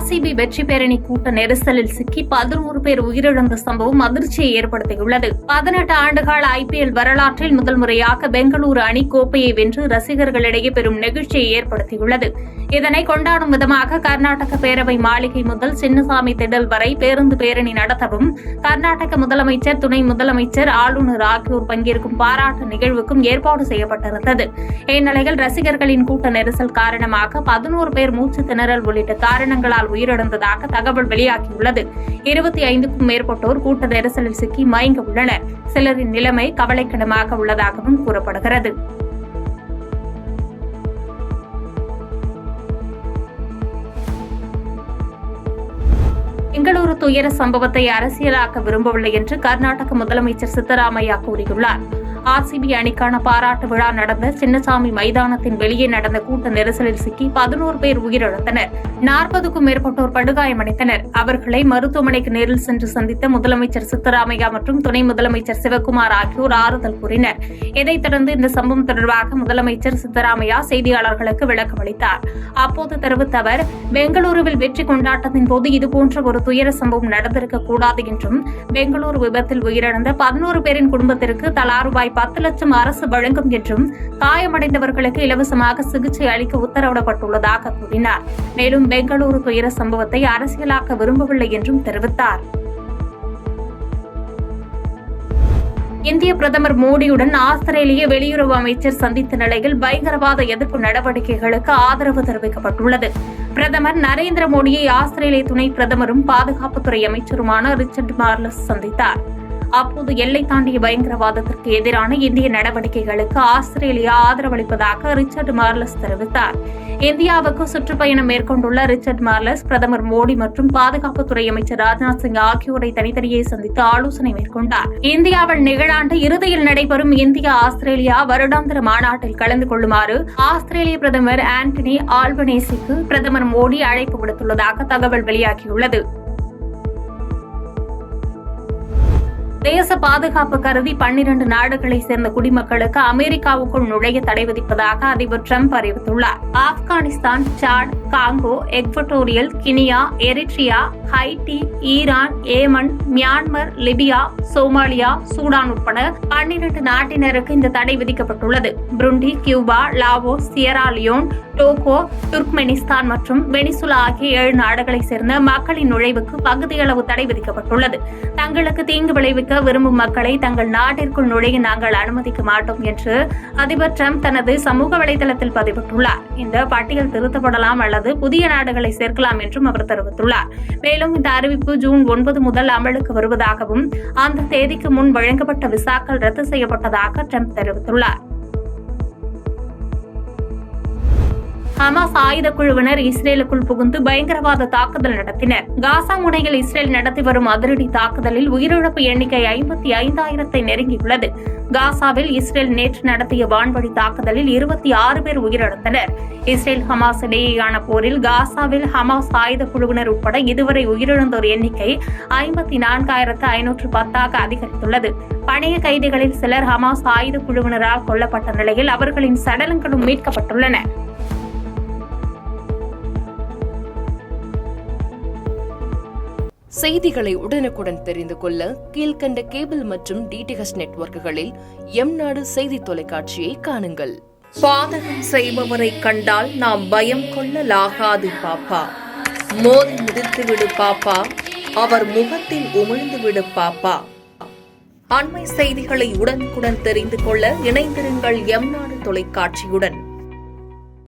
RCB வெற்றி பேரணி கூட்ட நெரிசலில் சிக்கி 11 பேர் உயிரிழந்த சம்பவம் அதிர்ச்சியை ஏற்படுத்தியுள்ளது. 18 ஆண்டுகால ஐபிஎல் வரலாற்றில் முதல் முறையாக பெங்களூரு அணி கோப்பையை வென்று ரசிகர்களிடையே பெரும் நெகிழ்ச்சியை ஏற்படுத்தியுள்ளது. இதனை கொண்டாடும் விதமாக கர்நாடக பேரவை மாளிகை முதல் சின்னசாமி திடல் வரை பேருந்து பேரணி நடத்தவும் கர்நாடக முதலமைச்சர், துணை முதலமைச்சர், ஆளுநர் ஆகியோர் பங்கேற்கும் பாராட்டு நிகழ்வுக்கும் ஏற்பாடு செய்யப்பட்டிருந்தது. இந்நிலையில் ரசிகர்களின் கூட்ட நெரிசல் காரணமாக 11 பேர் மூச்சு திணறல் உள்ளிட்ட காரணங்களால் உயிரிழந்ததாக தகவல் வெளியாகியுள்ளது. 25க்கும் மேற்பட்டோர் கூட்ட நெரிசலில் சிக்கி மயங்க உள்ளனர். சிலரின் நிலைமை கவலைக்கிடமாக உள்ளதாகவும் கூறப்படுகிறது. பெங்களூரு துயர சம்பவத்தை அரசியலாக்க விரும்பவில்லை என்று கர்நாடக முதலமைச்சர் சித்தராமையா கூறியுள்ளார். ஆர்சிபி அணிக்கான பாராட்டு விழா நடந்த சின்னசாமி மைதானத்தின் வெளியே நடந்த கூட்ட நெரிசலில் சிக்கி 11 பேர் உயிரிழந்தனர். 40க்கும் மேற்பட்டோர் படுகாயமடைந்தனர். அவர்களை மருத்துவமனைக்கு நேரில் சென்று சந்தித்த முதலமைச்சர் சித்தராமையா மற்றும் துணை முதலமைச்சர் சிவக்குமார் ஆகியோர் ஆறுதல் கூறினர். இதைத் தொடர்ந்து இந்த சம்பவம் தொடர்பாக முதலமைச்சர் சித்தராமையா செய்தியாளர்களுக்கு விளக்கம் அளித்தார். அப்போது தெரிவித்த அவர், பெங்களூருவில் வெற்றி கொண்டாட்டத்தின் போது இதுபோன்ற ஒரு துயர சம்பவம் நடந்திருக்கக்கூடாது என்றும், பெங்களூரு விபத்தில் உயிரிழந்த 11 பேரின் குடும்பத்திற்கு தலா ரூபாய் 10 லட்சம் அரசு வழங்கும் என்றும், காயமடைந்தவர்களுக்கு இலவசமாக சிகிச்சை அளிக்க உத்தரவிடப்பட்டுள்ளதாக கூறினார். மேலும் பெங்களூரு துயர சம்பவத்தை அரசியலாக்க விரும்பவில்லை என்றும் தெரிவித்தார். இந்திய பிரதமர் மோடியுடன் ஆஸ்திரேலிய வெளியுறவு அமைச்சர் சந்தித்த நிலையில் பயங்கரவாத எதிர்ப்பு நடவடிக்கைகளுக்கு ஆதரவு தெரிவிக்கப்பட்டுள்ளது. பிரதமர் நரேந்திர மோடியை ஆஸ்திரேலிய துணை பிரதமரும் பாதுகாப்புத்துறை அமைச்சருமான ரிச்சர்ட் மார்லஸ் சந்தித்தார். அப்போது எல்லை தாண்டிய பயங்கரவாதத்திற்கு எதிரான இந்திய நடவடிக்கைகளுக்கு ஆஸ்திரேலியா ஆதரவளிப்பதாக ரிச்சர்ட் மார்லஸ் தெரிவித்தார். இந்தியாவுக்கு சுற்றுப்பயணம் மேற்கொண்டுள்ள ரிச்சர்ட் மார்லஸ் பிரதமர் மோடி மற்றும் பாதுகாப்புத்துறை அமைச்சர் ராஜ்நாத் சிங் ஆகியோரை தனித்தனியே சந்தித்து ஆலோசனை மேற்கொண்டார். இந்தியாவில் நிகழாண்டு இறுதியில் நடைபெறும் இந்தியா ஆஸ்திரேலியா வருடாந்திர மாநாட்டில் கலந்து கொள்ளுமாறு ஆஸ்திரேலிய பிரதமர் ஆண்டனி ஆல்பனீசிக்கு பிரதமர் மோடி அழைப்பு விடுத்துள்ளதாக தகவல் வெளியாகியுள்ளது. தேச பாதுகாப்பு கருதி 12 நாடுகளைச் சேர்ந்த குடிமக்களுக்கு அமெரிக்காவுக்குள் நுழைய தடை விதிப்பதாக அதிபர் டிரம்ப் அறிவித்துள்ளார். Afghanistan, Chad, Congo, Equatorial Guinea, Eritrea, Haiti, Iran, Yemen, Myanmar, Libya, Somalia, Sudan உட்பட 12 நாட்டினருக்கு இந்த தடை விதிக்கப்பட்டுள்ளது. Burundi, Cuba, Laos, Sierra Leone, Togo, Turkmenistan மற்றும் வெனிசுலா ஆகிய 7 நாடுகளைச் சேர்ந்த மக்களின் நுழைவுக்கு பகுதியளவு தடை விதிக்கப்பட்டுள்ளது. தங்களுக்கு தீங்கு விளைவிக்க விரும்பும் மக்களை தங்கள் நாட்டிற்குள் நுழைய நாங்கள் அனுமதிக்க மாட்டோம் என்று அதிபர் டிரம்ப் தனது சமூக வலைதளத்தில் பதிவிட்டுள்ளார். இந்த பட்டியல் திருத்தப்படலாம் அல்லது புதிய நாடுகளை சேர்க்கலாம் என்றும் அவர் தெரிவித்துள்ளார். மேலும் இந்த அறிவிப்பு ஜூன் 9 முதல் அமலுக்கு வருவதாகவும், அந்த தேதிக்கு முன் வழங்கப்பட்ட விசாக்கள் ரத்து செய்யப்பட்டதாக டிரம்ப் தெரிவித்துள்ளார். ஹமாஸ் ஆயுத குழுவினர் இஸ்ரேலுக்குள் புகுந்து பயங்கரவாத தாக்குதல் நடத்தினர். காசா முனையில் இஸ்ரேல் நடத்தி வரும் அதிரடி தாக்குதலில் உயிரிழப்பு எண்ணிக்கை 55,000 நெருங்கியுள்ளது. காசாவில் இஸ்ரேல் நேற்று நடத்திய வான்வழி தாக்குதலில் 26 பேர் உயிரிழந்தனர். இஸ்ரேல் ஹமாஸ் இடையேயான போரில் காசாவில் ஹமாஸ் ஆயுத குழுவினர் உட்பட இதுவரை உயிரிழந்தோர் எண்ணிக்கை 54,510 அதிகரித்துள்ளது. பணைய கைதிகளில் சிலர் ஹமாஸ் ஆயுத குழுவினரால் கொல்லப்பட்ட நிலையில் அவர்களின் சடலங்களும் மீட்கப்பட்டுள்ளன. செய்திகளை உடனுக்குடன் தெரிந்து கொள்ள கீழ்கண்ட கேபிள் மற்றும் டிடிஎச் நெட்வொர்க்குகளில் எம்நாடு செய்தி தொலைக்காட்சியை காணுங்கள். பாதகம் செய்பவரை கண்டால் நாம் பயம் கொள்ளலாகாது பாப்பா. மோதி மிதித்துவிடு பாப்பா, அவர் முகத்தில் உமிழ்ந்துவிடு பாப்பா. அண்மை செய்திகளை உடனுக்குடன் தெரிந்து கொள்ள இணைந்திருங்கள் எம்நாடு தொலைக்காட்சியுடன்.